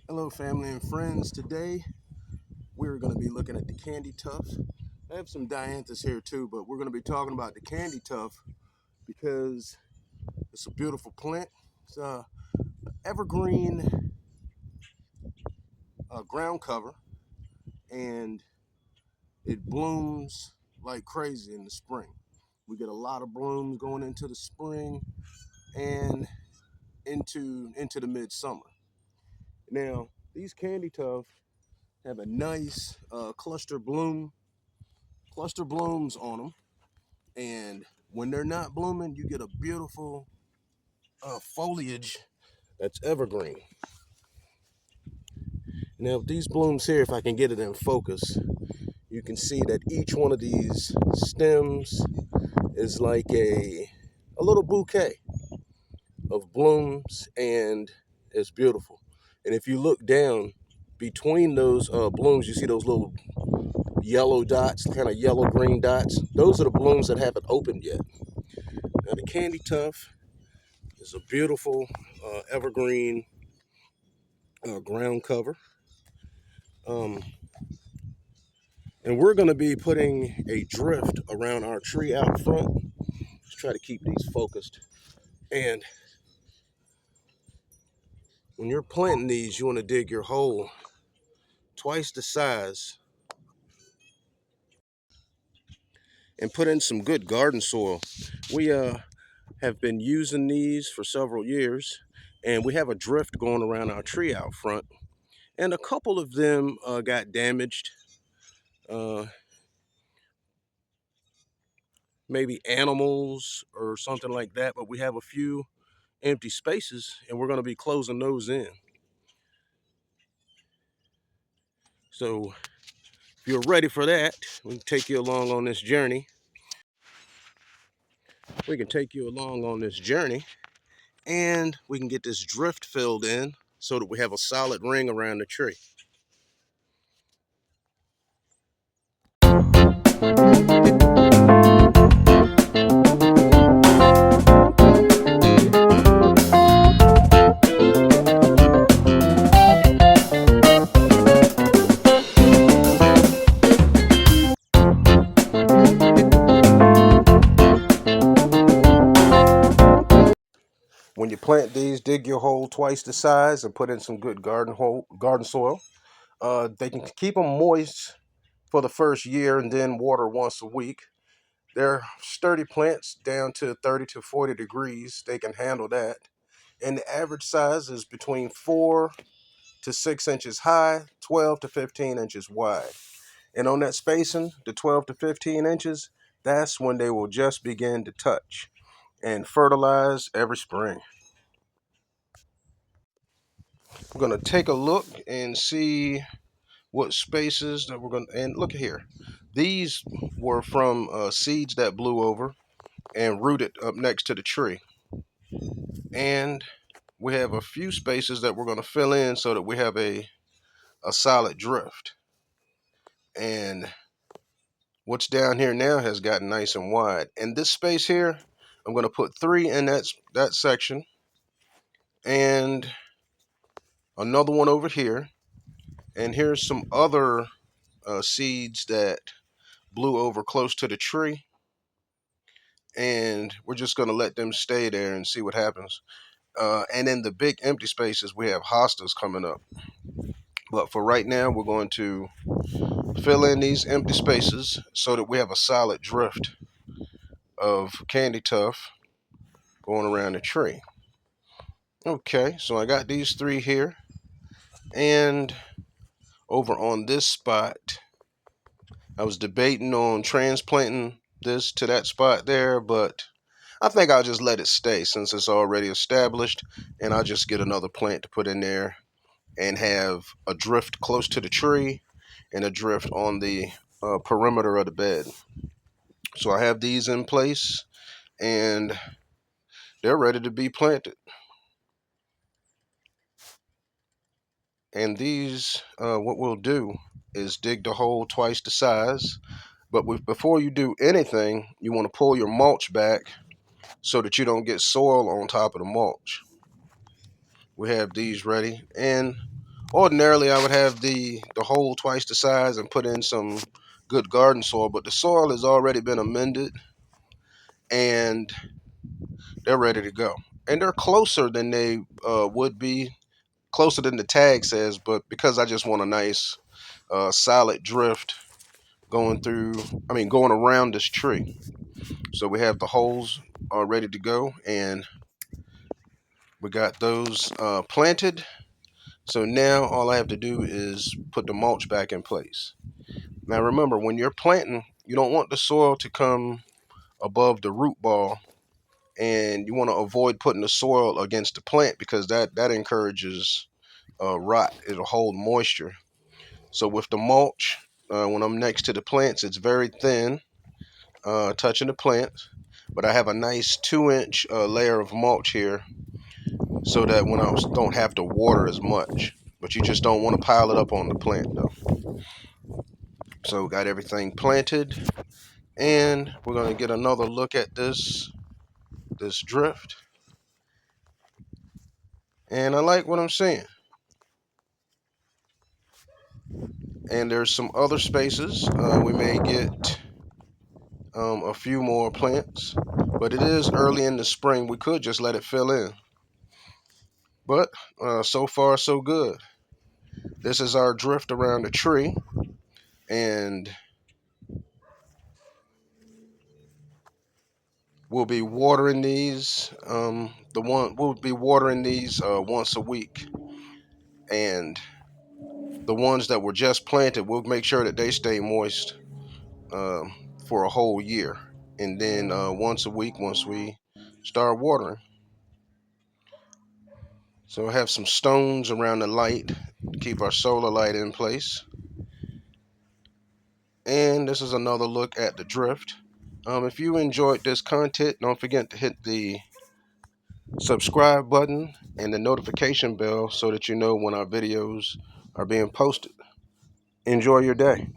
Hello family and friends. Today we're going to be looking at the candy tuft. I have some dianthus here too, but we're going to be talking about the candy tuft because it's a beautiful plant. It's a evergreen ground cover, and it blooms like crazy in the spring. We get a lot of blooms going into the spring and into the midsummer. Now these candy tuft have a nice cluster blooms on them. And when they're not blooming, you get a beautiful foliage that's evergreen. Now, these blooms here, if I can get it in focus, you can see that each one of these stems is like a little bouquet of blooms, and it's beautiful. And if you look down between those blooms, you see those little yellow dots, kind of yellow-green dots. Those are the blooms that haven't opened yet. Now, the candy tuft is a beautiful evergreen ground cover. Um, and we're going to be putting a drift around our tree out front. Let's try to keep these focused. And when you're planting these, you want to dig your hole twice the size and put in some good garden soil. We have been using these for several years, and we have a drift going around our tree out front. And a couple of them got damaged. Uh, Maybe animals or something like that, but we have a few empty spaces and we're going to be closing those in. So if you're ready for that, we can take you along on this journey. And we can get this drift filled in so that we have a solid ring around the tree. When you plant these, dig your hole twice the size and put in some good garden soil. They can keep them moist for the first year and then water once a week. They're sturdy plants down to 30 to 40 degrees. They can handle that. And the average size is between 4 to 6 inches high, 12 to 15 inches wide. And on that spacing, the 12 to 15 inches, that's when they will just begin to touch and fertilize every spring. We're going to take a look and see what spaces that we're going to, and look here. These were from seeds that blew over and rooted up next to the tree. And we have a few spaces that we're going to fill in so that we have a solid drift. And what's down here now has gotten nice and wide. And this space here, I'm going to put 3 in that section and another one over here. And here's some other seeds that blew over close to the tree. And we're just going to let them stay there and see what happens. And in the big empty spaces, we have hostas coming up. But for right now, we're going to fill in these empty spaces so that we have a solid drift of candy tuft going around the tree. Okay, so I got these 3 here. And over on this spot, I was debating on transplanting this to that spot there, but I think I'll just let it stay since it's already established, and I'll just get another plant to put in there and have a drift close to the tree and a drift on the perimeter of the bed. So I have these in place and they're ready to be planted. And these, what we'll do is dig the hole twice the size. But before you do anything, you want to pull your mulch back so that you don't get soil on top of the mulch. We have these ready. And Ordinarily, I would have the hole twice the size and put in some good garden soil, but the soil has already been amended and they're ready to go. And they're closer than they would be, closer than the tag says, but because I just want a nice solid drift going through, going around this tree. So we have the holes ready to go, and we got those planted. So now all I have to do is put the mulch back in place. Now remember, when you're planting, you don't want the soil to come above the root ball, and you want to avoid putting the soil against the plant because that encourages rot. It'll hold moisture. So with the mulch, when I'm next to the plants, it's very thin, touching the plants. But I have a nice 2-inch layer of mulch here so that when I don't have to water as much. But you just don't want to pile it up on the plant though. So got everything planted, and we're going to get another look at this drift. And I like what I'm seeing. And there's some other spaces. We may get a few more plants, but it is early in the spring. We could just let it fill in. But so far, so good. This is our drift around the tree, and we'll be watering these. We'll be watering these once a week, and the ones that were just planted, we'll make sure that they stay moist um, for a whole year, and then once a week once we start watering. So I have some stones around the light to keep our solar light in place. And this is another look at the drift. If you enjoyed this content, don't forget to hit the subscribe button and the notification bell so that you know when our videos are being posted. Enjoy your day.